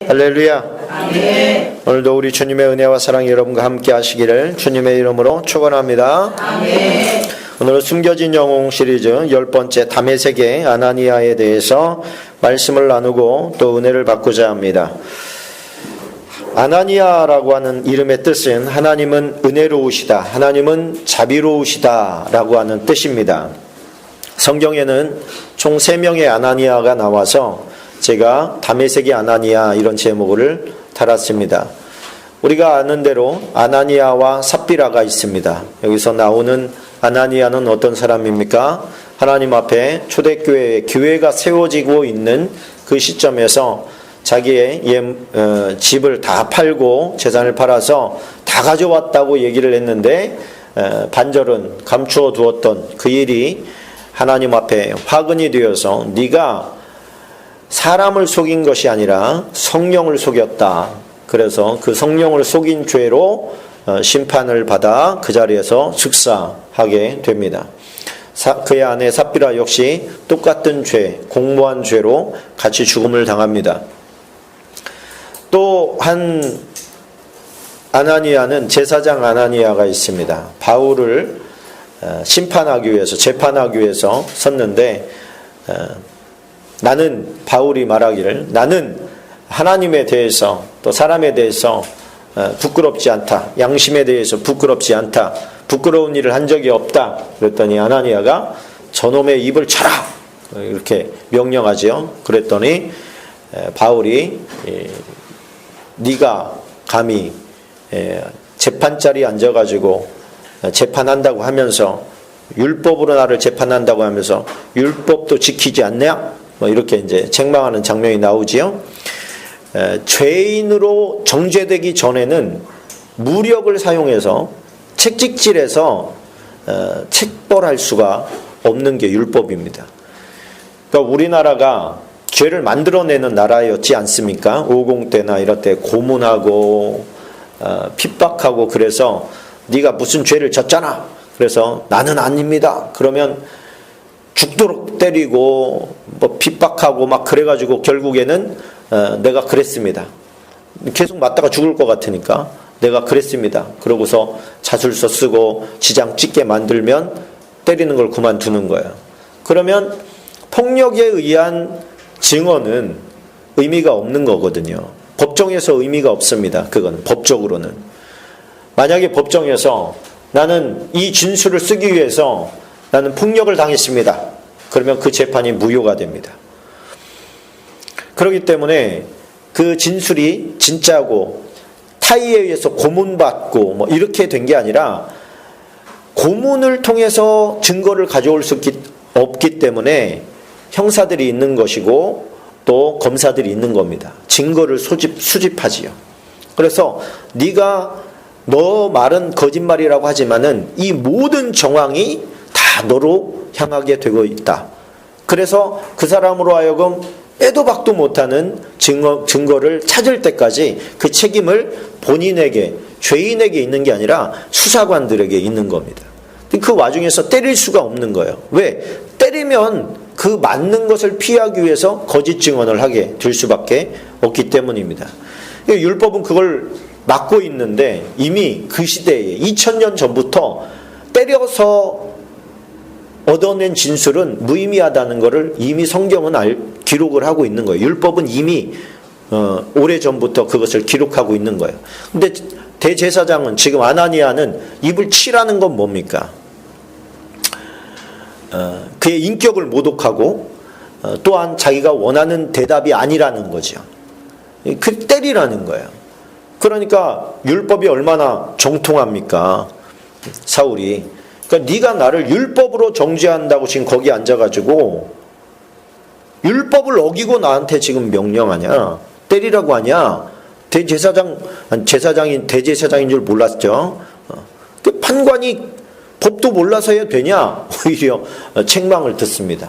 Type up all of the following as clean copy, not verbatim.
할렐루야. 아멘. 오늘도 우리 주님의 은혜와 사랑이 여러분과 함께 하시기를 주님의 이름으로 축원합니다. 아멘. 오늘은 숨겨진 영웅 시리즈 10번째 다메섹의 아나니아에 대해서 말씀을 나누고 또 은혜를 받고자 합니다. 아나니아라고 하는 이름의 뜻은 하나님은 은혜로우시다, 하나님은 자비로우시다 라고 하는 뜻입니다. 성경에는 총 3명의 아나니아가 나와서 제가 다메섹의 아나니아 이런 제목을 달았습니다. 우리가 아는 대로 아나니아와 삽비라가 있습니다. 여기서 나오는 아나니아는 어떤 사람입니까? 하나님 앞에 초대교회, 교회가 세워지고 있는 그 시점에서 자기의 집을 다 팔고 재산을 팔아서 다 가져왔다고 얘기를 했는데 반절은 감추어 두었던 그 일이 하나님 앞에 화근이 되어서 네가 사람을 속인 것이 아니라 성령을 속였다. 그래서 그 성령을 속인 죄로 심판을 받아 그 자리에서 즉사하게 됩니다. 그의 아내 삽비라 역시 똑같은 죄, 공모한 죄로 같이 죽음을 당합니다. 또 한 아나니아는 제사장 아나니아가 있습니다. 바울을 심판하기 위해서, 재판하기 위해서 섰는데 나는, 바울이 말하기를, 나는 하나님에 대해서 또 사람에 대해서 부끄럽지 않다. 양심에 대해서 부끄럽지 않다. 부끄러운 일을 한 적이 없다. 그랬더니 아나니아가 저놈의 입을 쳐라! 이렇게 명령하죠. 그랬더니 바울이 네가 감히 재판자리에 앉아가지고 재판한다고 하면서, 율법으로 나를 재판한다고 하면서 율법도 지키지 않냐? 이렇게 이제 책망하는 장면이 나오지요. 죄인으로 정죄되기 전에는 무력을 사용해서 책찍질해서 책벌할 수가 없는 게 율법입니다. 그러니까 우리나라가 죄를 만들어내는 나라였지 않습니까? 50 때나 이럴 때 고문하고 핍박하고, 그래서 네가 무슨 죄를 졌잖아. 그래서 나는 아닙니다. 그러면 죽도록 때리고 뭐 핍박하고 막 그래가지고 결국에는 내가 그랬습니다. 계속 맞다가 죽을 것 같으니까 내가 그랬습니다. 그러고서 자술서 쓰고 지장 찍게 만들면 때리는 걸 그만두는 거예요. 그러면 폭력에 의한 증언은 의미가 없는 거거든요. 법정에서 의미가 없습니다. 그건 법적으로는. 만약에 법정에서 나는 이 진술을 쓰기 위해서 나는 폭력을 당했습니다. 그러면 그 재판이 무효가 됩니다. 그렇기 때문에 그 진술이 진짜고 타의에 의해서 고문받고 뭐 이렇게 된 게 아니라, 고문을 통해서 증거를 가져올 수 없기 때문에 형사들이 있는 것이고 또 검사들이 있는 겁니다. 증거를 수집하지요. 그래서 네가 너 말은 거짓말이라고 하지만은 이 모든 정황이 다 너로 향하게 되고 있다. 그래서 그 사람으로 하여금 빼도 박도 못하는 증거를 찾을 때까지 그 책임을 본인에게, 죄인에게 있는 게 아니라 수사관들에게 있는 겁니다. 그 와중에서 때릴 수가 없는 거예요. 왜? 때리면 그 맞는 것을 피하기 위해서 거짓 증언을 하게 될 수밖에 없기 때문입니다. 율법은 그걸 막고 있는데 이미 그 시대에 2000년 전부터 때려서 얻어낸 진술은 무의미하다는 것을 이미 성경은 기록을 하고 있는 거예요. 율법은 이미 오래전부터 그것을 기록하고 있는 거예요. 근데 대제사장은, 지금 아나니아는 입을 치라는 건 뭡니까? 그의 인격을 모독하고 또한 자기가 원하는 대답이 아니라는 거죠. 그 때리라는 거예요. 그러니까 율법이 얼마나 정통합니까? 사울이. 그러니까 네가 나를 율법으로 정죄한다고 지금 거기 앉아가지고 율법을 어기고 나한테 지금 명령하냐? 때리라고 하냐? 대제사장인 줄 몰랐죠? 그 판관이 법도 몰라서 해야 되냐? 오히려 책망을 듣습니다.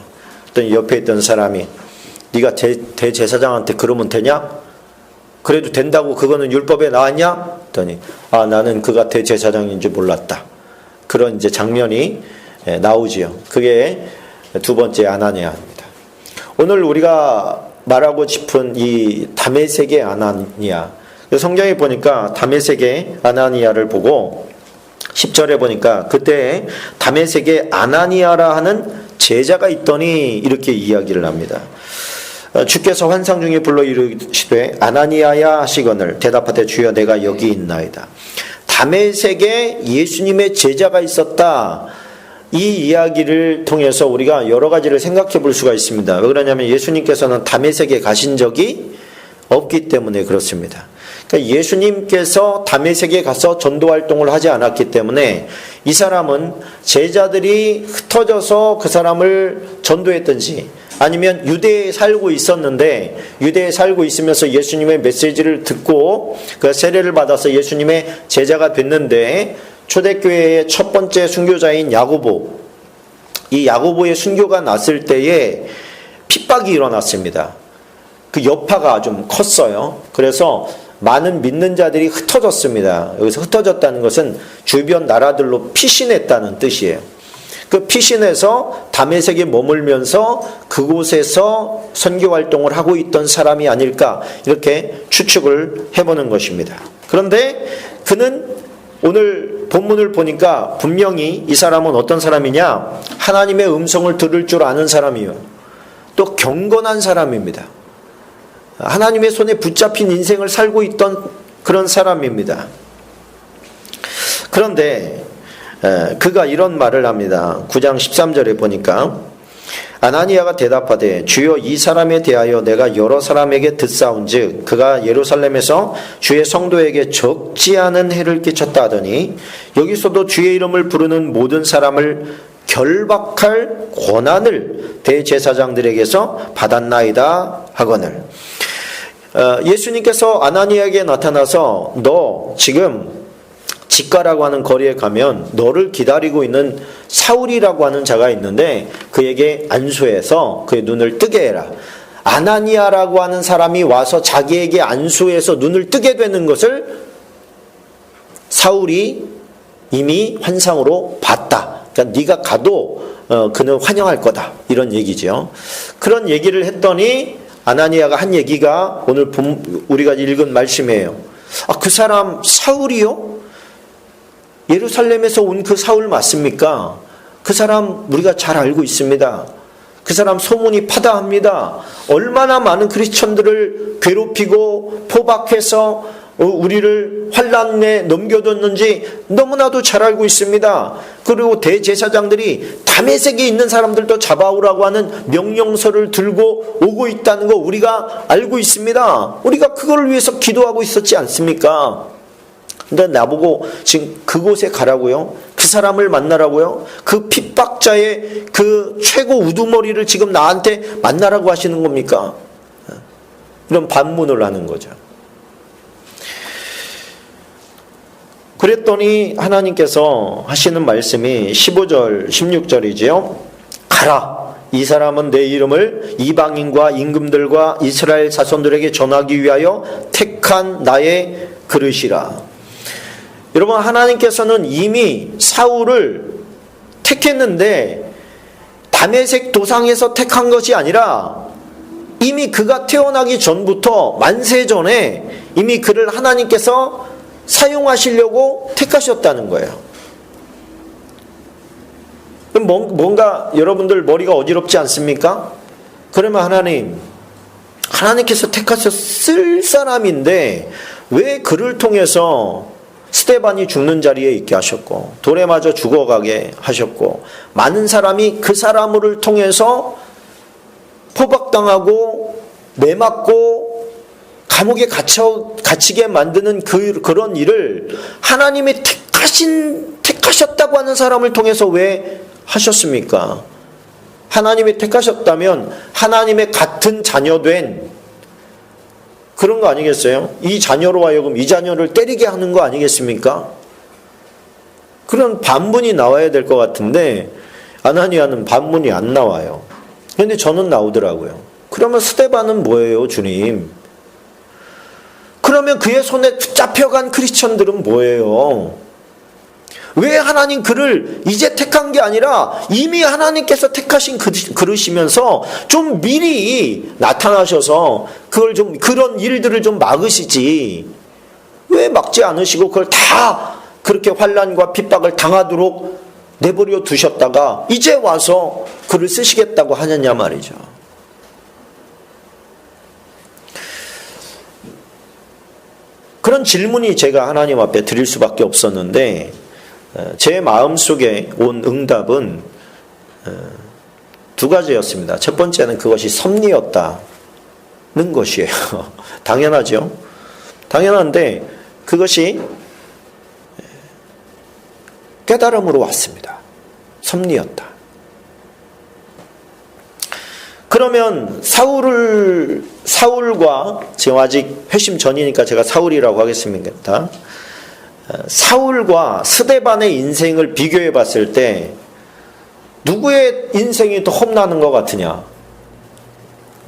그랬더니 옆에 있던 사람이 네가 대제사장한테 그러면 되냐? 그래도 된다고 그거는 율법에 나왔냐? 그랬더니 나는 그가 대제사장인 줄 몰랐다. 그런 이제 장면이 나오지요. 그게 두 번째 아나니아입니다. 오늘 우리가 말하고 싶은 이 다메섹의 아나니아. 성경에 보니까 다메섹의 아나니아를 보고 10절에 보니까 그때 다메섹의 아나니아라 하는 제자가 있더니 이렇게 이야기를 합니다. 주께서 환상 중에 불러 이르시되 아나니아야 하시거늘 대답하되 주여 내가 여기 있나이다. 다메섹에 예수님의 제자가 있었다. 이 이야기를 통해서 우리가 여러 가지를 생각해 볼 수가 있습니다. 왜 그러냐면 예수님께서는 다메섹에 가신 적이 없기 때문에 그렇습니다. 그러니까 예수님께서 다메섹에 가서 전도 활동을 하지 않았기 때문에 이 사람은 제자들이 흩어져서 그 사람을 전도했든지 아니면 유대에 살고 있었는데 유대에 살고 있으면서 예수님의 메시지를 듣고 그 세례를 받아서 예수님의 제자가 됐는데 초대교회의 첫 번째 순교자인 야고보, 이 야고보의 순교가 났을 때에 핍박이 일어났습니다. 그 여파가 좀 컸어요. 그래서 많은 믿는 자들이 흩어졌습니다. 여기서 흩어졌다는 것은 주변 나라들로 피신했다는 뜻이에요. 그 피신해서 다메섹에 머물면서 그곳에서 선교 활동을 하고 있던 사람이 아닐까 이렇게 추측을 해보는 것입니다. 그런데 그는 오늘 본문을 보니까 분명히 이 사람은 어떤 사람이냐? 하나님의 음성을 들을 줄 아는 사람이요. 또 경건한 사람입니다. 하나님의 손에 붙잡힌 인생을 살고 있던 그런 사람입니다. 그런데 그가 이런 말을 합니다. 9장 13절에 보니까 아나니아가 대답하되 주여 이 사람에 대하여 내가 여러 사람에게 듣사온즉 그가 예루살렘에서 주의 성도에게 적지 않은 해를 끼쳤다 하더니 여기서도 주의 이름을 부르는 모든 사람을 결박할 권한을 대제사장들에게서 받았나이다 하거늘. 예수님께서 아나니아에게 나타나서 너 지금 직가라고 하는 거리에 가면 너를 기다리고 있는 사울이라고 하는 자가 있는데 그에게 안수해서 그의 눈을 뜨게 해라. 아나니아라고 하는 사람이 와서 자기에게 안수해서 눈을 뜨게 되는 것을 사울이 이미 환상으로 봤다. 그러니까 네가 가도 그는 환영할 거다. 이런 얘기죠. 그런 얘기를 했더니 아나니아가 한 얘기가 오늘 우리가 읽은 말씀이에요. 그 사람 사울이요? 예루살렘에서 온 그 사울 맞습니까? 그 사람 우리가 잘 알고 있습니다. 그 사람 소문이 파다합니다. 얼마나 많은 크리스천들을 괴롭히고 포박해서 우리를 환난에 넘겨뒀는지 너무나도 잘 알고 있습니다. 그리고 대제사장들이 다메섹에 있는 사람들도 잡아오라고 하는 명령서를 들고 오고 있다는 거 우리가 알고 있습니다. 우리가 그걸 위해서 기도하고 있었지 않습니까? 근데 나보고 지금 그곳에 가라고요? 그 사람을 만나라고요? 그 핍박자의 그 최고 우두머리를 지금 나한테 만나라고 하시는 겁니까? 이런 반문을 하는 거죠. 그랬더니 하나님께서 하시는 말씀이 15절, 16절이지요. 가라. 이 사람은 내 이름을 이방인과 임금들과 이스라엘 자손들에게 전하기 위하여 택한 나의 그릇이라. 여러분, 하나님께서는 이미 사울을 택했는데 다메섹 도상에서 택한 것이 아니라 이미 그가 태어나기 전부터 만세 전에 이미 그를 하나님께서 사용하시려고 택하셨다는 거예요. 그럼 뭔가 여러분들 머리가 어지럽지 않습니까? 그러면 하나님께서 택하셨을 사람인데 왜 그를 통해서 스데반이 죽는 자리에 있게 하셨고 돌에 맞아 죽어가게 하셨고 많은 사람이 그 사람을 통해서 포박당하고 매맞고 감옥에 갇히게 만드는 그런 일을 하나님이 택하셨다고 하는 사람을 통해서 왜 하셨습니까? 하나님이 택하셨다면 하나님의 같은 자녀된 그런 거 아니겠어요? 이 자녀로 하여금 이 자녀를 때리게 하는 거 아니겠습니까? 그런 반문이 나와야 될 것 같은데 아나니아는 반문이 안 나와요. 그런데 저는 나오더라고요. 그러면 스데반은 뭐예요, 주님? 그러면 그의 손에 잡혀간 크리스천들은 뭐예요? 왜 하나님 그를 이제 택한 게 아니라 이미 하나님께서 택하신 그릇이면서 좀 미리 나타나셔서 그걸 좀, 그런 일들을 좀 막으시지. 왜 막지 않으시고 그걸 다 그렇게 환난과 핍박을 당하도록 내버려 두셨다가 이제 와서 그를 쓰시겠다고 하느냐 말이죠. 그런 질문이 제가 하나님 앞에 드릴 수밖에 없었는데 제 마음속에 온 응답은 두 가지였습니다. 첫 번째는 그것이 섭리였다는 것이에요. 당연하죠. 당연한데 그것이 깨달음으로 왔습니다. 섭리였다. 그러면 사울과 지금 아직 회심 전이니까 제가 사울이라고 하겠습니다. 사울과 스데반의 인생을 비교해 봤을 때 누구의 인생이 더 험나는 것 같으냐?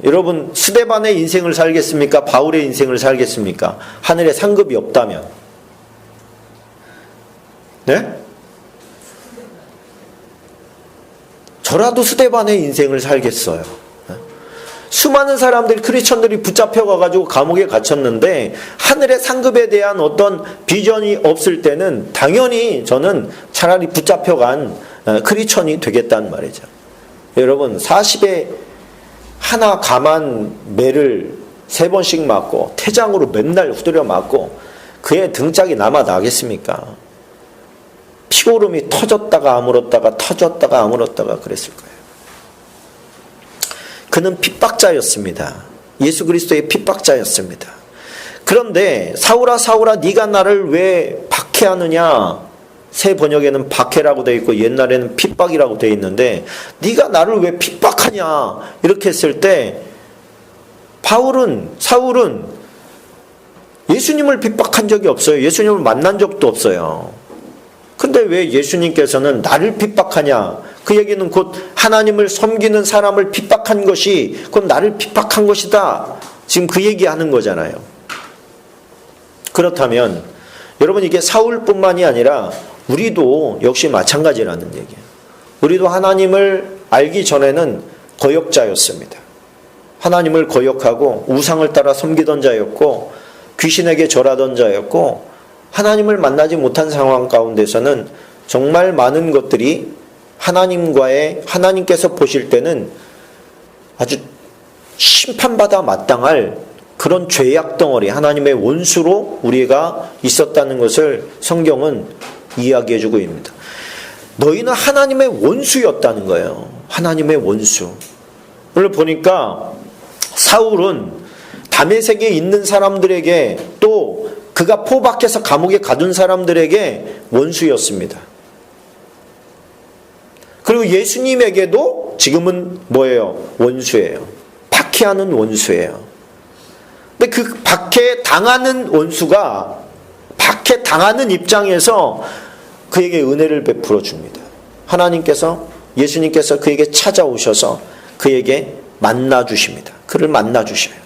여러분, 스데반의 인생을 살겠습니까? 바울의 인생을 살겠습니까? 하늘에 상급이 없다면. 네? 저라도 스데반의 인생을 살겠어요. 수많은 사람들이, 크리스천들이 붙잡혀가지고 감옥에 갇혔는데 하늘의 상급에 대한 어떤 비전이 없을 때는 당연히 저는 차라리 붙잡혀간 크리스천이 되겠다는 말이죠. 여러분, 40에 하나 감한 매를 3번씩 맞고 태장으로 맨날 후드려 맞고 그의 등짝이 남아 나겠습니까? 피고름이 터졌다가 아물었다가 터졌다가 아물었다가 그랬을 거예요. 그는 핍박자였습니다. 예수 그리스도의 핍박자였습니다. 그런데 사울아 사울아 네가 나를 왜 박해하느냐? 새 번역에는 박해라고 되어 있고 옛날에는 핍박이라고 되어 있는데 네가 나를 왜 핍박하냐? 이렇게 했을 때 사울은 예수님을 핍박한 적이 없어요. 예수님을 만난 적도 없어요. 근데 왜 예수님께서는 나를 핍박하냐? 그 얘기는 곧 하나님을 섬기는 사람을 핍박한 것이 곧 나를 핍박한 것이다. 지금 그 얘기하는 거잖아요. 그렇다면 여러분, 이게 사울뿐만이 아니라 우리도 역시 마찬가지라는 얘기예요. 우리도 하나님을 알기 전에는 거역자였습니다. 하나님을 거역하고 우상을 따라 섬기던 자였고 귀신에게 절하던 자였고 하나님을 만나지 못한 상황 가운데서는 정말 많은 것들이 하나님께서 보실 때는 아주 심판받아 마땅할 그런 죄악 덩어리, 하나님의 원수로 우리가 있었다는 것을 성경은 이야기해주고 있습니다. 너희는 하나님의 원수였다는 거예요. 하나님의 원수. 오늘 보니까 사울은 다메섹에 있는 사람들에게 또 그가 포박해서 감옥에 가둔 사람들에게 원수였습니다. 그리고 예수님에게도 지금은 뭐예요? 원수예요. 박해하는 원수예요. 근데 그 박해당하는 원수가 박해당하는 입장에서 그에게 은혜를 베풀어 줍니다. 예수님께서 그에게 찾아오셔서 그에게 만나 주십니다. 그를 만나 주셔요.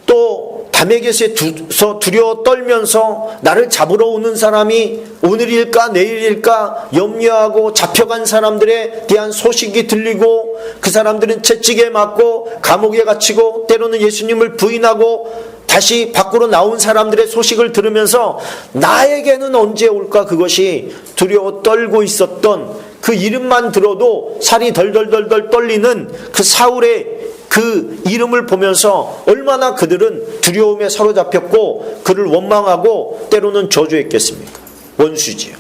또 다메섹에서 두려워 떨면서 나를 잡으러 오는 사람이 오늘일까 내일일까 염려하고 잡혀간 사람들에 대한 소식이 들리고 그 사람들은 채찍에 맞고 감옥에 갇히고 때로는 예수님을 부인하고 다시 밖으로 나온 사람들의 소식을 들으면서 나에게는 언제 올까 그것이 두려워 떨고 있었던 그 이름만 들어도 살이 덜덜덜덜 떨리는 그 사울의 그 이름을 보면서 얼마나 그들은 두려움에 사로잡혔고 그를 원망하고 때로는 저주했겠습니까? 원수지요.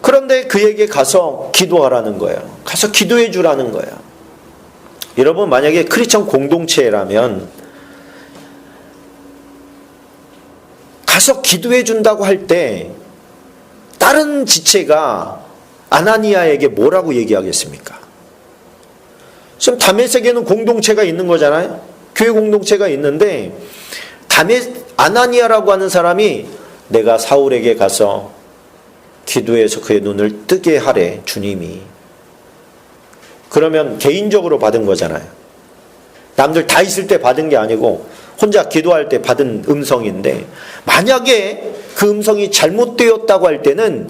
그런데 그에게 가서 기도하라는 거예요. 가서 기도해 주라는 거예요. 여러분, 만약에 크리스천 공동체라면 가서 기도해 준다고 할 때 다른 지체가 아나니아에게 뭐라고 얘기하겠습니까? 지금 다메섹에는 공동체가 있는 거잖아요. 교회 공동체가 있는데 아나니아라고 하는 사람이 내가 사울에게 가서 기도해서 그의 눈을 뜨게 하래, 주님이. 그러면 개인적으로 받은 거잖아요. 남들 다 있을 때 받은 게 아니고 혼자 기도할 때 받은 음성인데, 만약에 그 음성이 잘못되었다고 할 때는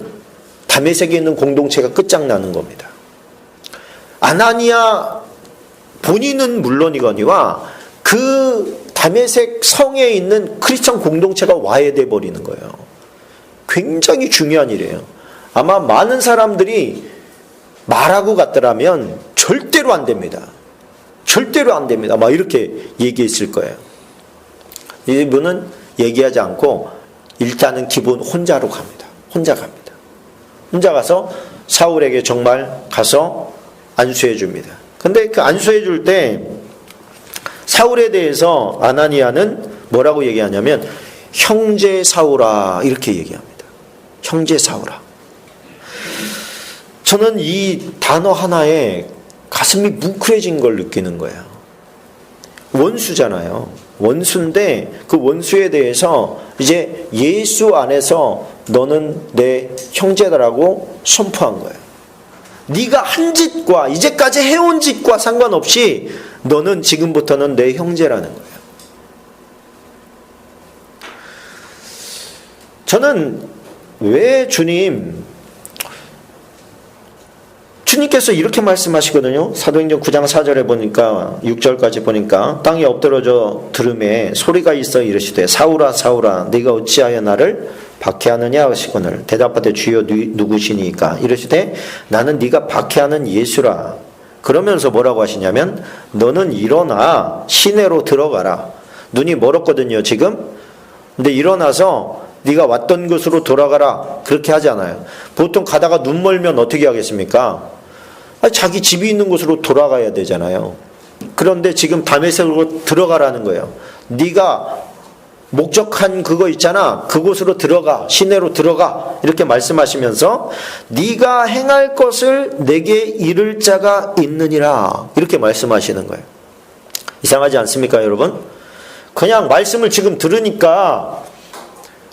다메섹에 있는 공동체가 끝장나는 겁니다. 아나니아 본인은 물론이거니와 그 다메섹 성에 있는 크리스천 공동체가 와해돼 버리는 거예요. 굉장히 중요한 일이에요. 아마 많은 사람들이 말하고 갔더라면 절대로 안 됩니다. 절대로 안 됩니다. 막 이렇게 얘기했을 거예요. 이분은 얘기하지 않고 일단은 기본 혼자로 갑니다. 혼자 갑니다. 혼자 가서 사울에게 정말 가서 안수해 줍니다. 근데 그 안수해 줄 때 사울에 대해서 아나니아는 뭐라고 얘기하냐면 형제 사울아 이렇게 얘기합니다. 형제 사울아. 저는 이 단어 하나에 가슴이 뭉클해진 걸 느끼는 거예요. 원수잖아요. 원수인데 그 원수에 대해서 이제 예수 안에서 너는 내 형제다라고 선포한 거예요. 네가 한 짓과 이제까지 해온 짓과 상관없이 너는 지금부터는 내 형제라는 거예요. 저는 왜 주님께서 이렇게 말씀하시거든요. 사도행전 9장 4절에 보니까 6절까지 보니까 땅에 엎드러져 들음에 소리가 있어 이르시되 사울아 사울아 네가 어찌하여 나를 박해하느냐 하시거늘 대답하되 주여 누구시니까 이르시되 나는 네가 박해하는 예수라. 그러면서 뭐라고 하시냐면 너는 일어나 시내로 들어가라. 눈이 멀었거든요 지금. 근데 일어나서 네가 왔던 곳으로 돌아가라. 그렇게 하지 않아요. 보통 가다가 눈 멀면 어떻게 하겠습니까? 자기 집이 있는 곳으로 돌아가야 되잖아요. 그런데 지금 다메섹으로 들어가라는 거예요. 네가 목적한 그거 있잖아. 그곳으로 들어가. 시내로 들어가. 이렇게 말씀하시면서 네가 행할 것을 내게 이를 자가 있느니라. 이렇게 말씀하시는 거예요. 이상하지 않습니까 여러분? 그냥 말씀을 지금 들으니까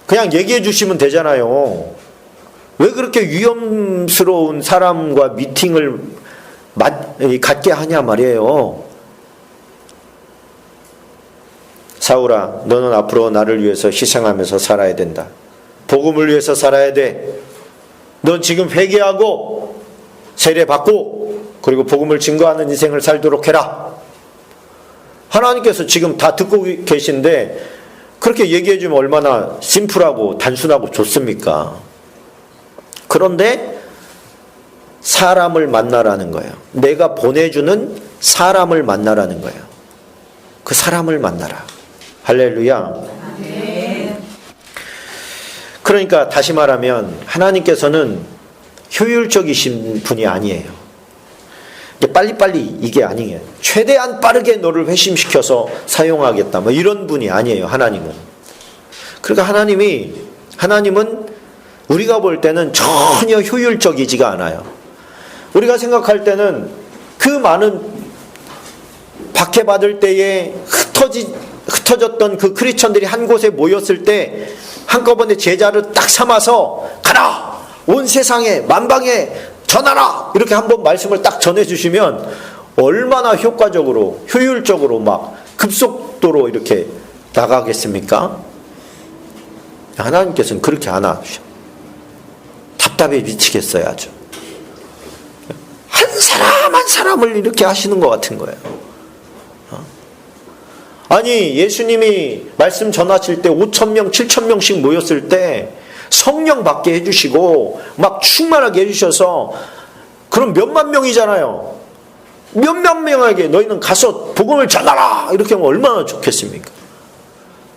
그냥 얘기해 주시면 되잖아요. 왜 그렇게 위험스러운 사람과 미팅을 갖게 하냐 말이에요. 사울아, 너는 앞으로 나를 위해서 희생하면서 살아야 된다. 복음을 위해서 살아야 돼. 넌 지금 회개하고 세례받고 그리고 복음을 증거하는 인생을 살도록 해라. 하나님께서 지금 다 듣고 계신데 그렇게 얘기해 주면 얼마나 심플하고 단순하고 좋습니까? 그런데 사람을 만나라는 거예요. 내가 보내주는 사람을 만나라는 거예요. 그 사람을 만나라. 할렐루야. 그러니까 다시 말하면 하나님께서는 효율적이신 분이 아니에요. 빨리빨리 이게 아니에요. 최대한 빠르게 너를 회심시켜서 사용하겠다. 뭐 이런 분이 아니에요. 하나님은. 그러니까 하나님은 우리가 볼 때는 전혀 효율적이지가 않아요. 우리가 생각할 때는 그 많은 박해받을 때에 흩어졌던 그 크리스천들이 한 곳에 모였을 때 한꺼번에 제자를 딱 삼아서 가라! 온 세상에 만방에 전하라! 이렇게 한번 말씀을 딱 전해주시면 얼마나 효과적으로 효율적으로 막 급속도로 이렇게 나가겠습니까? 하나님께서는 그렇게 안 하셔. 답답해 미치겠어요 아주. 한 사람 한 사람을 이렇게 하시는 것 같은 거예요. 아니 예수님이 말씀 전하실 때 5,000명 7,000명씩 모였을 때 성령 받게 해주시고 막 충만하게 해주셔서 그럼 몇만 명이잖아요. 몇만 명에게 너희는 가서 복음을 전하라 이렇게 하면 얼마나 좋겠습니까?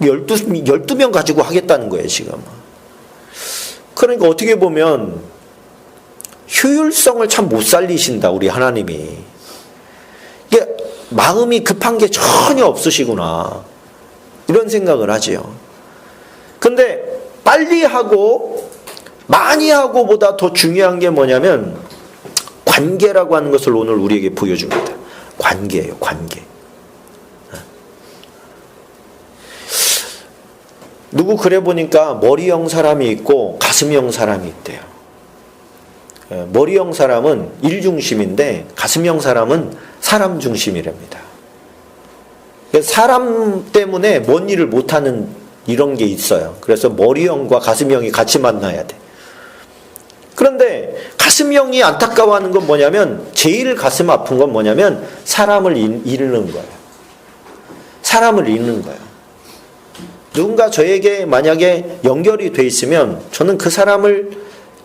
12명 가지고 하겠다는 거예요 지금. 그러니까 어떻게 보면 효율성을 참 못 살리신다 우리 하나님이. 이게 마음이 급한 게 전혀 없으시구나 이런 생각을 하지요. 근데 빨리 하고 많이 하고 보다 더 중요한 게 뭐냐면 관계라고 하는 것을 오늘 우리에게 보여줍니다. 관계예요. 관계. 누구 그래 보니까 머리형 사람이 있고 가슴형 사람이 있대요. 머리형 사람은 일 중심인데 가슴형 사람은 사람 중심이랍니다. 사람 때문에 뭔 일을 못하는 이런 게 있어요. 그래서 머리형과 가슴형이 같이 만나야 돼. 그런데 가슴형이 안타까워하는 건 뭐냐면, 제일 가슴 아픈 건 뭐냐면 사람을 잃는 거예요. 사람을 잃는 거예요. 누군가 저에게 만약에 연결이 돼 있으면 저는 그 사람을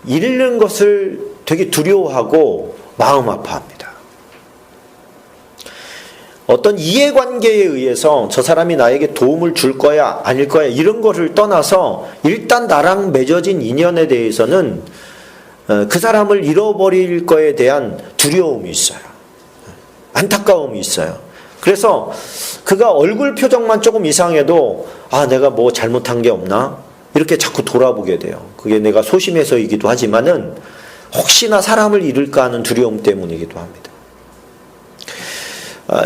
잃는 것을 되게 두려워하고 마음 아파합니다. 어떤 이해관계에 의해서 저 사람이 나에게 도움을 줄 거야 아닐 거야 이런 거를 떠나서 일단 나랑 맺어진 인연에 대해서는 그 사람을 잃어버릴 거에 대한 두려움이 있어요. 안타까움이 있어요. 그래서 그가 얼굴 표정만 조금 이상해도 내가 뭐 잘못한 게 없나? 이렇게 자꾸 돌아보게 돼요. 그게 내가 소심해서이기도 하지만은 혹시나 사람을 잃을까 하는 두려움 때문이기도 합니다.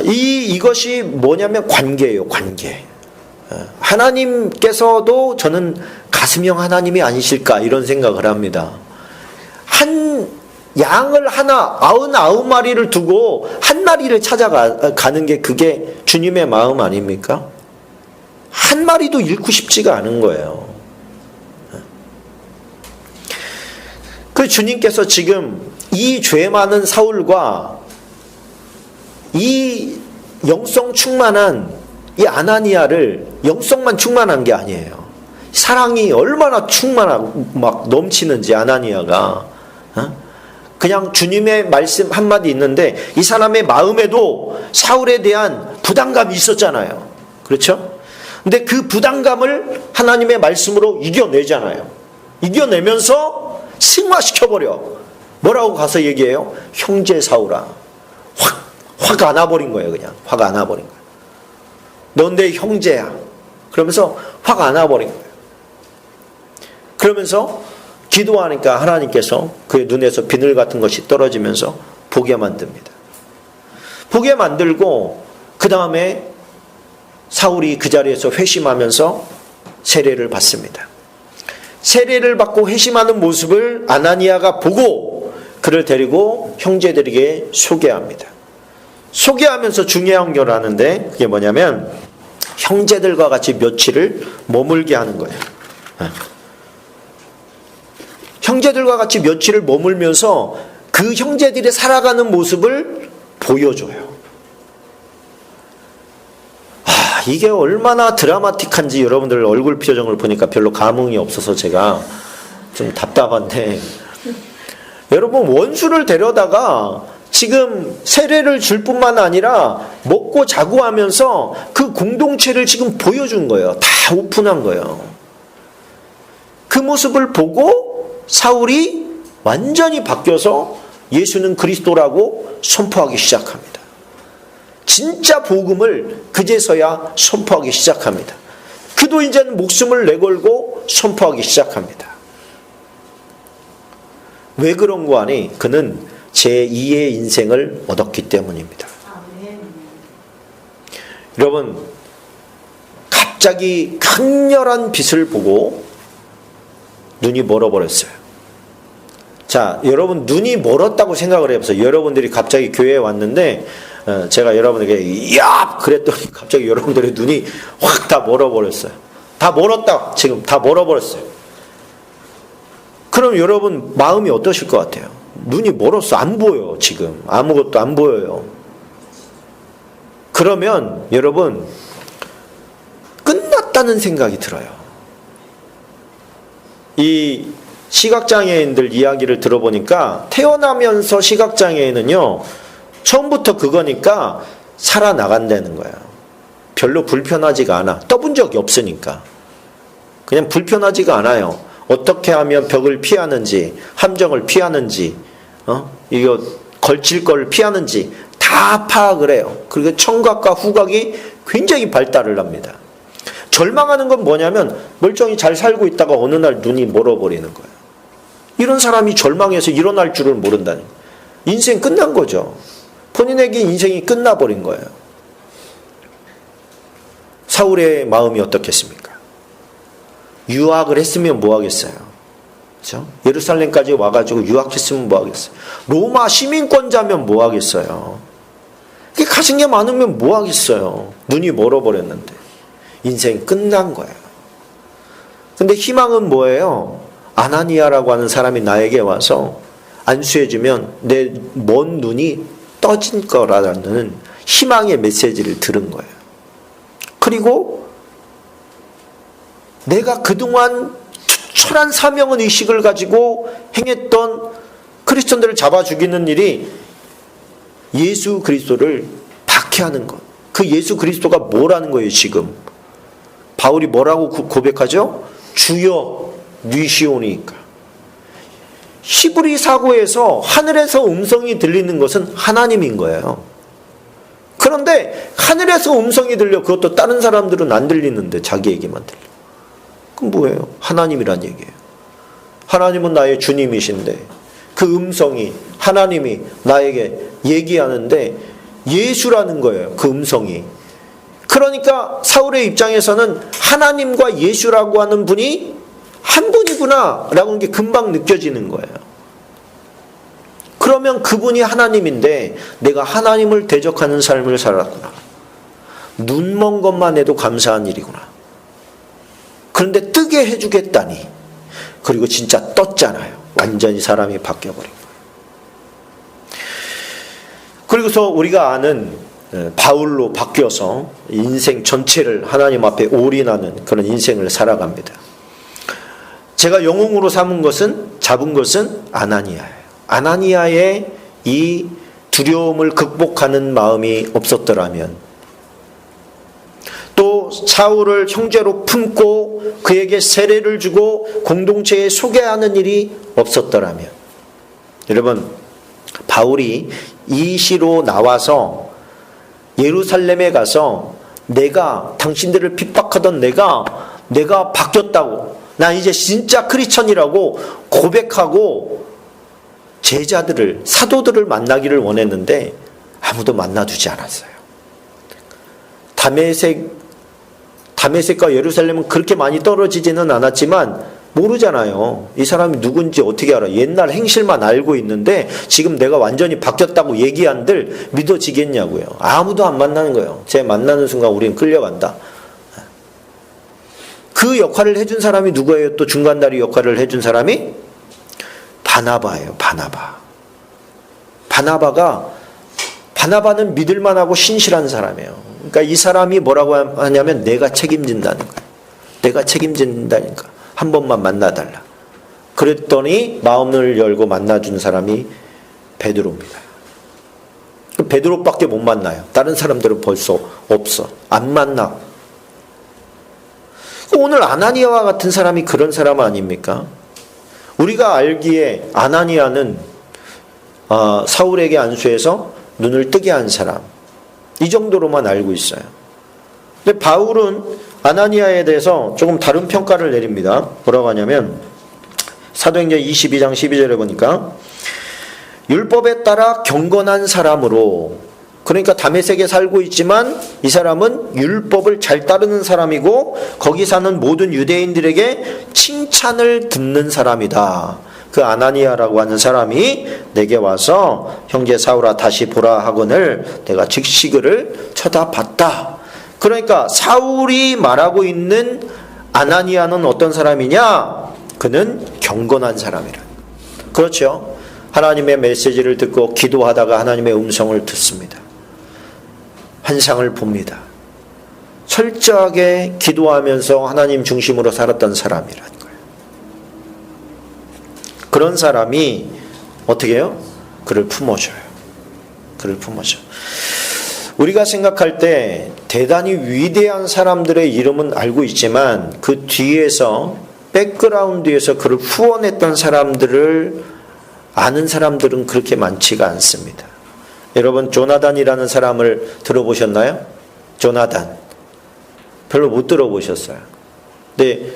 이것이 뭐냐면 관계예요, 관계. 하나님께서도 저는 가슴형 하나님이 아니실까 이런 생각을 합니다. 한 양을 99마리를 두고 한 마리를 찾아가는 게 그게 주님의 마음 아닙니까? 한 마리도 잃고 싶지가 않은 거예요. 그 주님께서 지금 이 죄 많은 사울과 이 영성 충만한 이 아나니아를 영성만 충만한 게 아니에요. 사랑이 얼마나 막 넘치는지 아나니아가 그냥 주님의 말씀 한마디 있는데 이 사람의 마음에도 사울에 대한 부담감이 있었잖아요. 그렇죠? 근데 그 부담감을 하나님의 말씀으로 이겨내잖아요. 이겨내면서 승화시켜버려. 뭐라고 가서 얘기해요? 형제 사울아. 확 안아버린 거예요. 그냥 확 안아버린 거예요. 넌 내 형제야. 그러면서 확 안아버린 거예요. 그러면서 기도하니까 하나님께서 그의 눈에서 비늘 같은 것이 떨어지면서 보게 만듭니다. 보게 만들고 그 다음에 사울이 그 자리에서 회심하면서 세례를 받습니다. 세례를 받고 회심하는 모습을 아나니아가 보고 그를 데리고 형제들에게 소개합니다. 소개하면서 중요한 걸 하는데 그게 뭐냐면 형제들과 같이 며칠을 머물게 하는 거예요. 형제들과 같이 며칠을 머물면서 그 형제들이 살아가는 모습을 보여줘요. 이게 얼마나 드라마틱한지 여러분들 얼굴 표정을 보니까 별로 감흥이 없어서 제가 좀 답답한데, 여러분 원수를 데려다가 지금 세례를 줄 뿐만 아니라 먹고 자고 하면서 그 공동체를 지금 보여준 거예요. 다 오픈한 거예요. 그 모습을 보고 사울이 완전히 바뀌어서 예수는 그리스도라고 선포하기 시작합니다. 진짜 복음을 그제서야 선포하기 시작합니다. 그도 이제는 목숨을 내걸고 선포하기 시작합니다. 왜 그런 거 아니? 그는 제2의 인생을 얻었기 때문입니다. 여러분, 갑자기 강렬한 빛을 보고 눈이 멀어버렸어요. 자, 여러분 눈이 멀었다고 생각을 해보세요. 여러분들이 갑자기 교회에 왔는데 제가 여러분에게 야! 그랬더니 갑자기 여러분들의 눈이 확 다 멀어버렸어요. 다 멀었다. 지금 다 멀어버렸어요. 그럼 여러분 마음이 어떠실 것 같아요? 눈이 멀었어. 안 보여. 지금 아무것도 안 보여요. 그러면 여러분 끝났다는 생각이 들어요. 이 시각장애인들 이야기를 들어보니까 태어나면서 시각장애인은요 처음부터 그거니까 살아나간다는 거예요. 별로 불편하지가 않아. 떠본 적이 없으니까. 그냥 불편하지가 않아요. 어떻게 하면 벽을 피하는지, 함정을 피하는지, 이거 걸칠 걸 피하는지 다 파악을 해요. 그리고 청각과 후각이 굉장히 발달을 합니다. 절망하는 건 뭐냐면 멀쩡히 잘 살고 있다가 어느 날 눈이 멀어버리는 거예요. 이런 사람이 절망해서 일어날 줄을 모른다는 거예요. 인생 끝난 거죠. 본인에게 인생이 끝나버린 거예요. 사울의 마음이 어떻겠습니까? 유학을 했으면 뭐 하겠어요? 그렇죠? 예루살렘까지 와가지고 유학했으면 뭐 하겠어요? 로마 시민권자면 뭐 하겠어요? 가진 게 많으면 뭐 하겠어요. 눈이 멀어버렸는데. 인생 끝난 거예요. 근데 희망은 뭐예요? 아나니아라고 하는 사람이 나에게 와서 안수해주면 내 먼 눈이 떠진 거라는 희망의 메시지를 들은 거예요. 그리고 내가 그동안 철한 사명은 의식을 가지고 행했던 크리스천들을 잡아 죽이는 일이 예수 그리스도를 박해하는 것. 그 예수 그리스도가 뭐라는 거예요, 지금? 바울이 뭐라고 고백하죠? 주여 뉘시오니까. 히브리 사고에서 하늘에서 음성이 들리는 것은 하나님인 거예요. 그런데 하늘에서 음성이 들려. 그것도 다른 사람들은 안 들리는데 자기에게만 들려. 그럼 뭐예요? 하나님이란 얘기예요. 하나님은 나의 주님이신데 그 음성이 하나님이 나에게 얘기하는데 예수라는 거예요. 그 음성이. 그러니까 사울의 입장에서는 하나님과 예수라고 하는 분이 한 분이구나 라고 하는 게 금방 느껴지는 거예요. 그러면 그분이 하나님인데 내가 하나님을 대적하는 삶을 살았구나. 눈먼 것만 해도 감사한 일이구나. 그런데 뜨게 해주겠다니. 그리고 진짜 떴잖아요. 완전히 사람이 바뀌어버린 거예요. 그리고서 우리가 아는 바울로 바뀌어서 인생 전체를 하나님 앞에 올인하는 그런 인생을 살아갑니다. 제가 영웅으로 잡은 것은 아나니아예요. 아나니아의 이 두려움을 극복하는 마음이 없었더라면, 또 사울을 형제로 품고 그에게 세례를 주고 공동체에 소개하는 일이 없었더라면, 여러분, 바울이 이 시로 나와서 예루살렘에 가서 내가 당신들을 핍박하던 내가 바뀌었다고, 나 이제 진짜 크리스천이라고 고백하고 제자들을, 사도들을 만나기를 원했는데 아무도 만나주지 않았어요. 다메섹과 예루살렘은 그렇게 많이 떨어지지는 않았지만 모르잖아요. 이 사람이 누군지 어떻게 알아? 옛날 행실만 알고 있는데 지금 내가 완전히 바뀌었다고 얘기한들 믿어지겠냐고요. 아무도 안 만나는 거예요. 제 만나는 순간 우리는 끌려간다. 그 역할을 해준 사람이 누구예요? 또 중간다리 역할을 해준 사람이 바나바예요. 바나바는 믿을만하고 신실한 사람이에요. 그러니까 이 사람이 뭐라고 하냐면 내가 책임진다는 거예요. 내가 책임진다니까. 한 번만 만나달라. 그랬더니 마음을 열고 만나준 사람이 베드로입니다. 베드로밖에 못 만나요. 다른 사람들은 벌써 없어. 안 만나. 오늘 아나니아와 같은 사람이 그런 사람 아닙니까? 우리가 알기에 아나니아는 사울에게 안수해서 눈을 뜨게 한 사람, 이 정도로만 알고 있어요. 근데 바울은 아나니아에 대해서 조금 다른 평가를 내립니다. 뭐라고 하냐면 사도행전 22장 12절에 보니까 율법에 따라 경건한 사람으로, 그러니까 다메섹에 살고 있지만 이 사람은 율법을 잘 따르는 사람이고 거기 사는 모든 유대인들에게 칭찬을 듣는 사람이다. 그 아나니아라고 하는 사람이 내게 와서 형제 사울아 다시 보라 하거늘 내가 즉시 그를 쳐다봤다. 그러니까 사울이 말하고 있는 아나니아는 어떤 사람이냐? 그는 경건한 사람이라. 그렇죠. 하나님의 메시지를 듣고 기도하다가 하나님의 음성을 듣습니다. 환상을 봅니다. 철저하게 기도하면서 하나님 중심으로 살았던 사람이라는 거예요. 그런 사람이 어떻게 해요? 그를 품어줘요. 우리가 생각할 때 대단히 위대한 사람들의 이름은 알고 있지만 그 뒤에서, 백그라운드에서 그를 후원했던 사람들을 아는 사람들은 그렇게 많지가 않습니다. 여러분, 조나단이라는 사람을 들어보셨나요? 조나단. 별로 못 들어보셨어요. 근데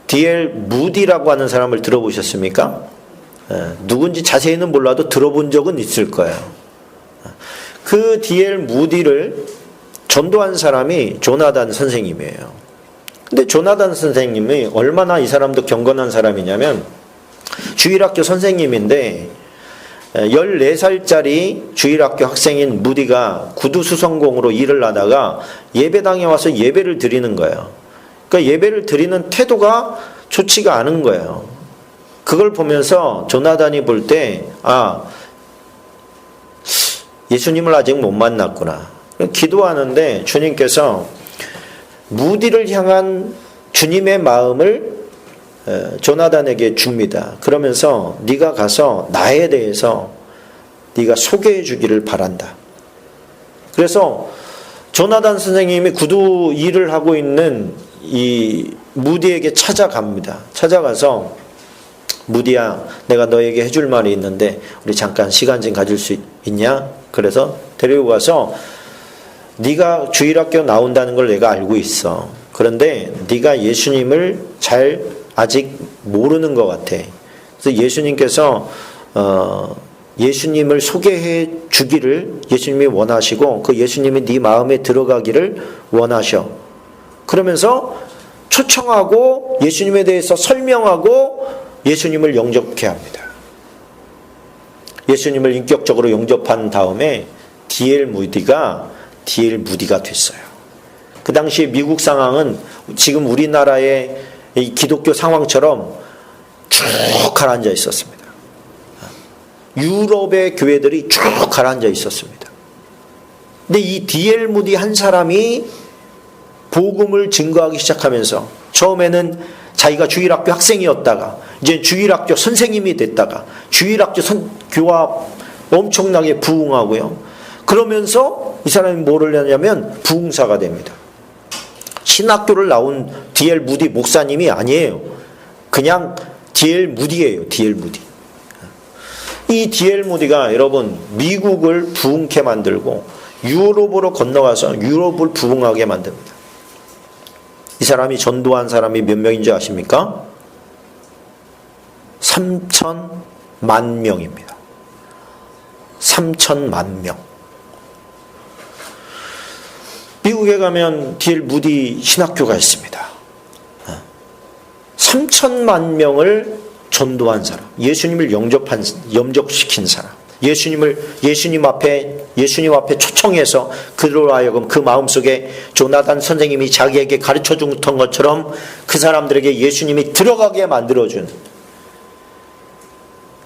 D.L. 무디라고 하는 사람을 들어보셨습니까? 누군지 자세히는 몰라도 들어본 적은 있을 거예요. 그 D.L. 무디를 전도한 사람이 조나단 선생님이에요. 근데 조나단 선생님이 얼마나 이 사람도 경건한 사람이냐면 주일학교 선생님인데 14살짜리 주일학교 학생인 무디가 구두 수성공으로 일을 하다가 예배당에 와서 예배를 드리는 거예요. 그러니까 예배를 드리는 태도가 좋지가 않은 거예요. 그걸 보면서 조나단이 볼 때, 예수님을 아직 못 만났구나. 기도하는데 주님께서 무디를 향한 주님의 마음을 조나단에게 줍니다. 그러면서 네가 가서 나에 대해서 네가 소개해 주기를 바란다. 그래서 조나단 선생님이 구두 일을 하고 있는 이 무디에게 찾아갑니다. 찾아가서 무디야, 내가 너에게 해줄 말이 있는데 우리 잠깐 시간 좀 가질 수 있냐? 그래서 데리고 가서 네가 주일학교 나온다는 걸 내가 알고 있어. 그런데 네가 예수님을 잘 아직 모르는 것 같아. 그래서 예수님께서 예수님을 소개해 주기를 예수님이 원하시고 그 예수님이 네 마음에 들어가기를 원하셔. 그러면서 초청하고 예수님에 대해서 설명하고 예수님을 영접케 합니다. 예수님을 인격적으로 영접한 다음에 D.L. 무디가 됐어요. 그 당시 미국 상황은 지금 우리나라의 이 기독교 상황처럼 쭉 가라앉아 있었습니다. 유럽의 교회들이 쭉 가라앉아 있었습니다. 근데 이 D.L. 무디 한 사람이 복음을 증거하기 시작하면서 처음에는 자기가 주일학교 학생이었다가 이제 주일학교 선생님이 됐다가 주일학교 교와 엄청나게 부흥하고요. 그러면서 이 사람이 뭐를 하냐면 부흥사가 됩니다. 신학교를 나온 D.L. 무디 목사님이 아니에요. 그냥 D.L. 무디예요. D.L. 무디. 이 D.L. 무디가 여러분 미국을 부흥케 만들고 유럽으로 건너가서 유럽을 부흥하게 만듭니다. 이 사람이 사람이 몇 명인 줄 아십니까? 3,000만 명입니다. 3,000만 명. 미국에 가면 D.L. 무디 신학교가 있습니다. 3,000만 명을 전도한 사람, 예수님을 영접시킨 사람, 예수님 앞에 초청해서 그들로 하여금 그 마음속에 조나단 선생님이 자기에게 가르쳐 줬던 것처럼 그 사람들에게 예수님이 들어가게 만들어준,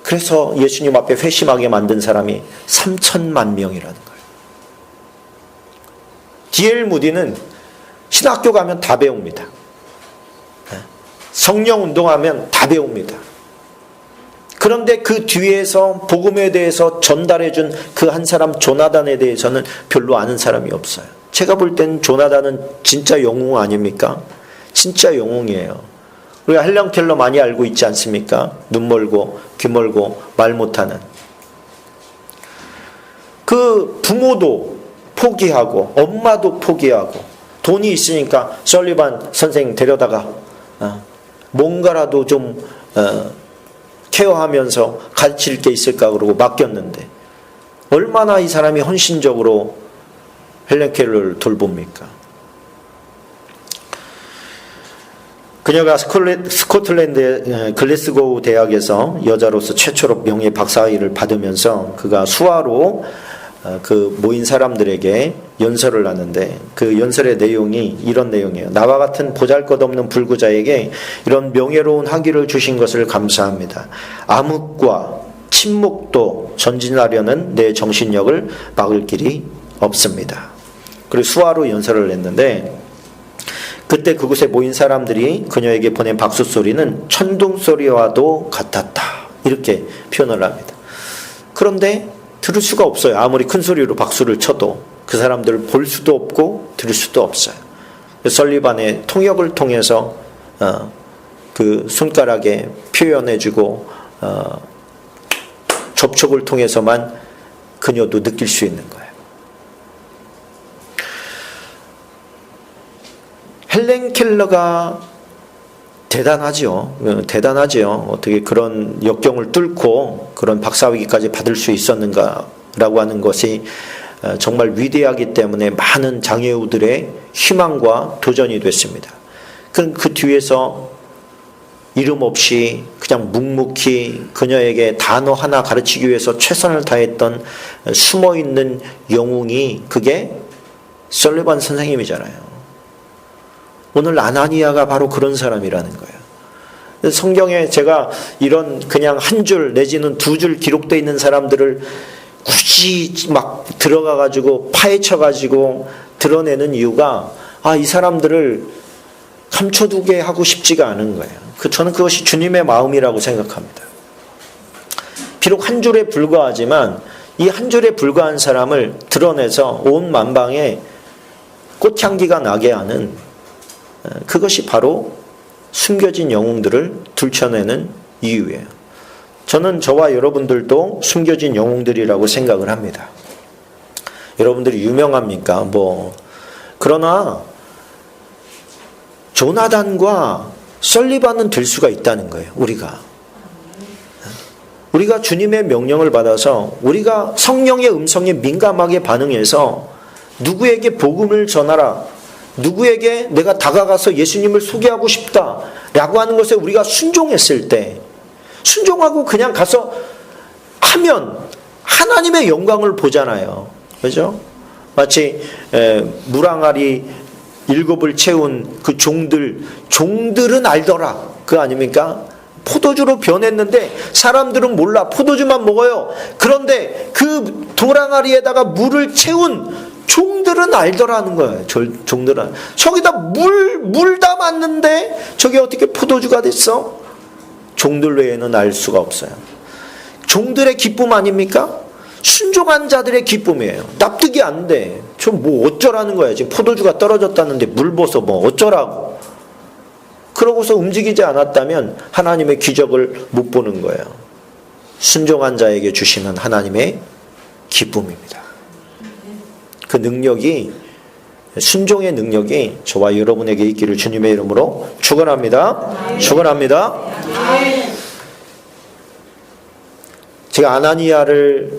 그래서 예수님 앞에 회심하게 만든 사람이 3,000만 명이라는 거예요. D.L. 무디는 신학교 가면 다 배웁니다. 성령 운동하면 다 배웁니다. 그런데 그 뒤에서 복음에 대해서 전달해준 그 한 사람 조나단에 대해서는 별로 아는 사람이 없어요. 제가 볼 땐 조나단은 진짜 영웅 아닙니까? 진짜 영웅이에요. 우리가 헬렌 켈러 많이 알고 있지 않습니까? 눈 멀고 귀 멀고 말 못하는. 그 부모도 포기하고 엄마도 포기하고 돈이 있으니까 설리반 선생 데려다가 뭔가라도 좀 케어하면서 가르칠 게 있을까 그러고 맡겼는데 얼마나 이 사람이 헌신적으로 헬렌 켈러를 돌봅니까? 그녀가 스코틀랜드의 글래스고우 대학에서 여자로서 최초로 명예 박사학위를 받으면서 그가 수화로 그 모인 사람들에게 연설을 하는데 그 연설의 내용이 이런 내용이에요. 나와 같은 보잘것없는 불구자에게 이런 명예로운 학위를 주신 것을 감사합니다. 암흑과 침묵도 전진하려는 내 정신력을 막을 길이 없습니다. 그리고 수화로 연설을 했는데 그때 그곳에 모인 사람들이 그녀에게 보낸 박수 소리는 천둥 소리와도 같았다. 이렇게 표현을 합니다. 그런데 들을 수가 없어요. 아무리 큰 소리로 박수를 쳐도 그 사람들을 볼 수도 없고 들을 수도 없어요. 설리반의 통역을 통해서 그 손가락에 표현해주고 접촉을 통해서만 그녀도 느낄 수 있는 거예요. 헬렌 켈러가 대단하죠. 어떻게 그런 역경을 뚫고 그런 박사학위까지 받을 수 있었는가라고 하는 것이 정말 위대하기 때문에 많은 장애우들의 희망과 도전이 됐습니다. 그 뒤에서 이름 없이 그냥 묵묵히 그녀에게 단어 하나 가르치기 위해서 최선을 다했던 숨어있는 영웅이 그게 설리반 선생님이잖아요. 오늘 아나니아가 바로 그런 사람이라는 거예요. 성경에 제가 이런 그냥 한 줄 내지는 두 줄 기록되어 있는 사람들을 굳이 막 들어가가지고 파헤쳐가지고 드러내는 이유가 이 사람들을 감춰두게 하고 싶지가 않은 거예요. 저는 그것이 주님의 마음이라고 생각합니다. 비록 한 줄에 불과하지만 이 한 줄에 불과한 사람을 드러내서 온 만방에 꽃향기가 나게 하는 그것이 바로 숨겨진 영웅들을 들춰내는 이유예요. 저는 저와 여러분들도 숨겨진 영웅들이라고 생각을 합니다. 여러분들이 유명합니까? 그러나 조나단과 설리반은 될 수가 있다는 거예요. 우리가 주님의 명령을 받아서 우리가 성령의 음성에 민감하게 반응해서 누구에게 복음을 전하라, 누구에게 내가 다가가서 예수님을 소개하고 싶다라고 하는 것에 우리가 순종했을 때, 순종하고 그냥 가서 하면 하나님의 영광을 보잖아요. 그죠? 마치 물항아리 7을 채운 그 종들은 알더라. 그거 아닙니까? 포도주로 변했는데 사람들은 몰라. 포도주만 먹어요. 그런데 그 도랑아리에다가 물을 채운 종들은 알더라는 거예요. 종들은. 저기다 물 담았는데 저게 어떻게 포도주가 됐어? 종들 외에는 알 수가 없어요. 종들의 기쁨 아닙니까? 순종한 자들의 기쁨이에요. 납득이 안 돼. 저 어쩌라는 거야. 지금 포도주가 떨어졌다는데 물 벗어 어쩌라고. 그러고서 움직이지 않았다면 하나님의 기적을 못 보는 거예요. 순종한 자에게 주시는 하나님의 기쁨입니다. 그 능력이, 순종의 능력이 저와 여러분에게 있기를 주님의 이름으로 축원합니다. 축원합니다. 제가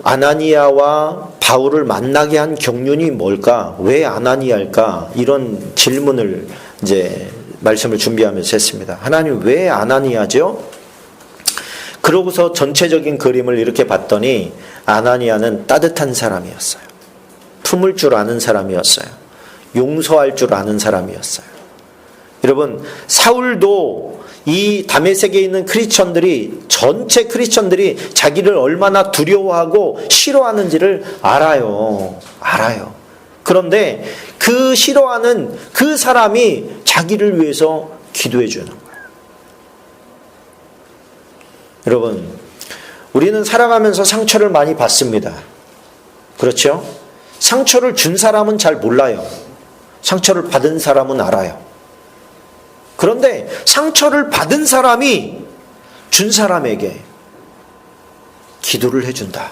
아나니아와 바울을 만나게 한 경륜이 뭘까? 왜 아나니아일까? 이런 질문을 이제 말씀을 준비하면서 했습니다. 하나님 왜 아나니아죠? 그러고서 전체적인 그림을 이렇게 봤더니 아나니아는 따뜻한 사람이었어요. 품을 줄 아는 사람이었어요. 용서할 줄 아는 사람이었어요. 여러분, 사울도 이 다메섹에 있는 전체 크리스천들이 자기를 얼마나 두려워하고 싫어하는지를 알아요. 그런데 그 싫어하는 그 사람이 자기를 위해서 기도해 주는 거예요. 여러분, 우리는 살아가면서 상처를 많이 받습니다. 그렇죠? 상처를 준 사람은 잘 몰라요. 상처를 받은 사람은 알아요. 그런데 상처를 받은 사람이 준 사람에게 기도를 해준다.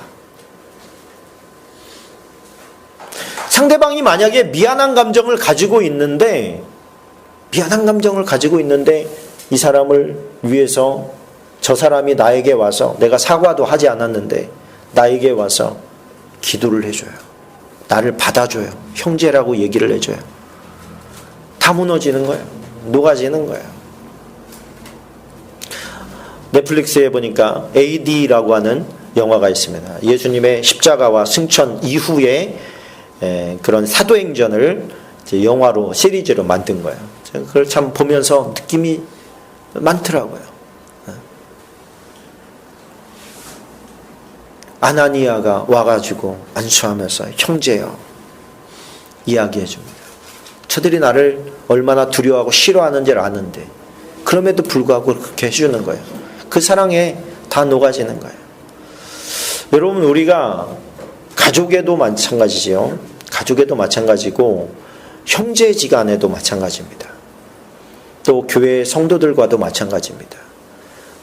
상대방이 만약에 미안한 감정을 가지고 있는데 이 사람을 위해서 저 사람이 나에게 와서, 내가 사과도 하지 않았는데 나에게 와서 기도를 해줘요. 나를 받아줘요. 형제라고 얘기를 해줘요. 다 무너지는 거예요. 녹아지는 거예요. 넷플릭스에 보니까 AD라고 하는 영화가 있습니다. 예수님의 십자가와 승천 이후에 그런 사도행전을 영화로 시리즈로 만든 거예요. 그걸 참 보면서 느낌이 많더라고요. 아나니아가 와가지고 안수하면서 형제여 이야기해 줍니다. 저들이 나를 얼마나 두려워하고 싫어하는지를 아는데 그럼에도 불구하고 그렇게 해주는 거예요. 그 사랑에 다 녹아지는 거예요. 여러분, 우리가 가족에도 마찬가지지요. 가족에도 마찬가지고 형제지간에도 마찬가지입니다. 또 교회 성도들과도 마찬가지입니다.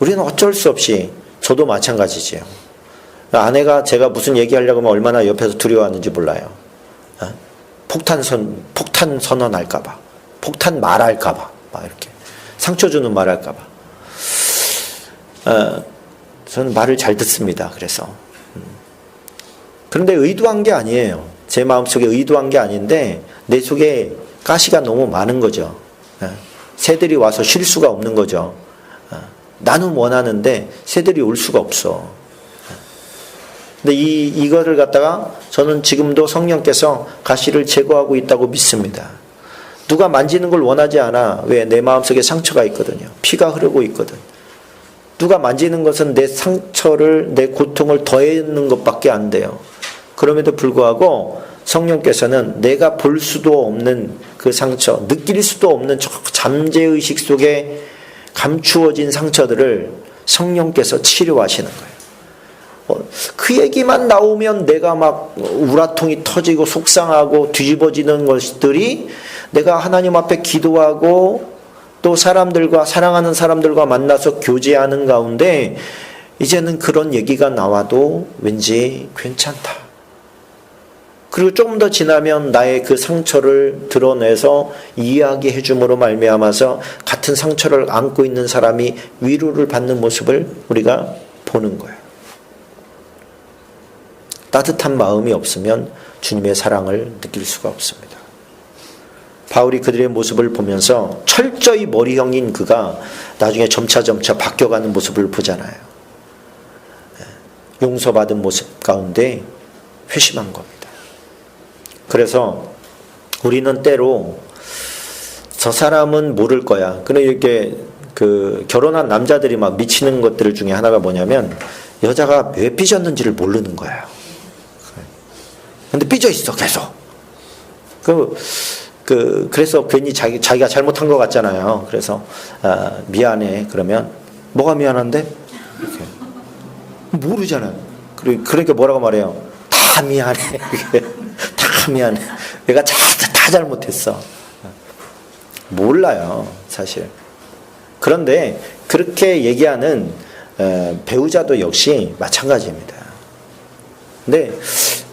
우리는 어쩔 수 없이, 저도 마찬가지지요. 아내가 제가 무슨 얘기하려고 하면 얼마나 옆에서 두려워하는지 몰라요. 폭탄 선언할까봐, 폭탄 말할까봐, 막 이렇게 상처 주는 말할까봐. 저는 말을 잘 듣습니다. 그래서 그런데 의도한 게 아니에요. 제 마음속에 의도한 게 아닌데 내 속에 가시가 너무 많은 거죠. 새들이 와서 쉴 수가 없는 거죠. 나는 원하는데 새들이 올 수가 없어. 근데 이거를 갖다가 저는 지금도 성령께서 가시를 제거하고 있다고 믿습니다. 누가 만지는 걸 원하지 않아. 왜? 내 마음속에 상처가 있거든요. 피가 흐르고 있거든. 누가 만지는 것은 내 상처를, 내 고통을 더해는 것밖에 안 돼요. 그럼에도 불구하고 성령께서는 내가 볼 수도 없는 그 상처, 느낄 수도 없는 잠재의식 속에 감추어진 상처들을 성령께서 치료하시는 거예요. 그 얘기만 나오면 내가 막 우라통이 터지고 속상하고 뒤집어지는 것들이 내가 하나님 앞에 기도하고 또 사람들과, 사랑하는 사람들과 만나서 교제하는 가운데 이제는 그런 얘기가 나와도 왠지 괜찮다. 그리고 조금 더 지나면 나의 그 상처를 드러내서 이야기해 줌으로 말미암아서 같은 상처를 안고 있는 사람이 위로를 받는 모습을 우리가 보는 거예요. 따뜻한 마음이 없으면 주님의 사랑을 느낄 수가 없습니다. 바울이 그들의 모습을 보면서 철저히 머리형인 그가 나중에 점차 바뀌어가는 모습을 보잖아요. 용서받은 모습 가운데 회심한 겁니다. 그래서 우리는 때로 저 사람은 모를 거야. 그런데 이렇게 결혼한 남자들이 막 미치는 것들 중에 하나가 뭐냐면 여자가 왜 삐졌는지를 모르는 거예요. 근데 삐져 있어 계속. 그래서 괜히 자기가 잘못한 것 같잖아요. 그래서 미안해. 그러면 뭐가 미안한데? 이렇게. 모르잖아요. 그러니까 뭐라고 말해요? 다 미안해. 다 미안해. 내가 다 잘못했어. 몰라요, 사실. 그런데 그렇게 얘기하는 배우자도 역시 마찬가지입니다. 근데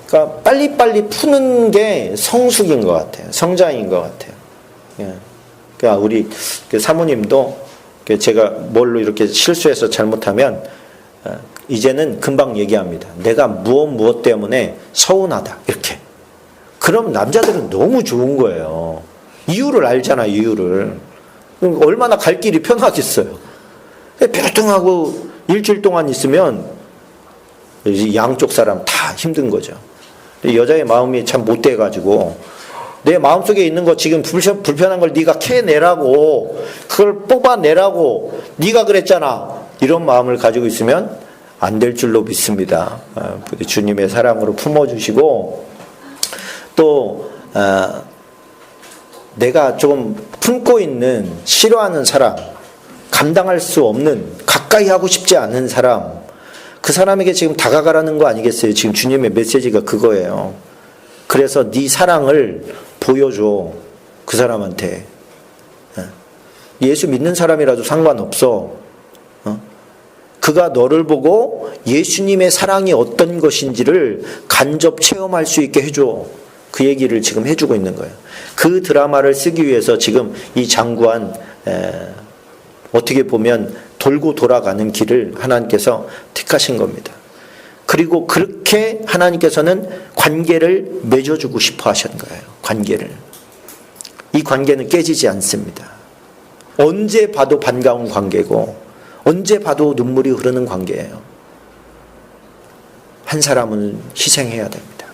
그러니까 빨리빨리 푸는 게 성숙인 것 같아요. 성장인 것 같아요. 그러니까 우리 사모님도 제가 뭘로 이렇게 실수해서 잘못하면 이제는 금방 얘기합니다. 내가 무엇 때문에 서운하다. 이렇게. 그럼 남자들은 너무 좋은 거예요. 이유를 알잖아, 이유를. 얼마나 갈 길이 편하겠어요. 뾰루뚱하고 일주일 동안 있으면 양쪽 사람 다 힘든 거죠. 여자의 마음이 참 못돼가지고 내 마음속에 있는 거 지금 불편한 걸 네가 캐내라고, 그걸 뽑아내라고 네가 그랬잖아, 이런 마음을 가지고 있으면 안 될 줄로 믿습니다. 주님의 사랑으로 품어주시고 또 내가 좀 품고 있는 싫어하는 사람, 감당할 수 없는, 가까이 하고 싶지 않은 사람, 그 사람에게 지금 다가가라는 거 아니겠어요? 지금 주님의 메시지가 그거예요. 그래서 네 사랑을 보여줘, 그 사람한테. 예수 믿는 사람이라도 상관없어. 그가 너를 보고 예수님의 사랑이 어떤 것인지를 간접 체험할 수 있게 해줘. 그 얘기를 지금 해주고 있는 거예요. 그 드라마를 쓰기 위해서 지금 이 장구한 어떻게 보면 돌고 돌아가는 길을 하나님께서 택하신 겁니다. 그리고 그렇게 하나님께서는 관계를 맺어주고 싶어 하신 거예요. 관계를. 이 관계는 깨지지 않습니다. 언제 봐도 반가운 관계고 언제 봐도 눈물이 흐르는 관계예요. 한 사람은 희생해야 됩니다.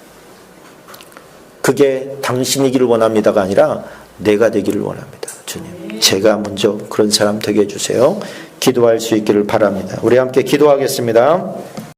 그게 당신이기를 원합니다가 아니라 내가 되기를 원합니다. 주님, 제가 먼저 그런 사람 되게 해주세요. 기도할 수 있기를 바랍니다. 우리 함께 기도하겠습니다.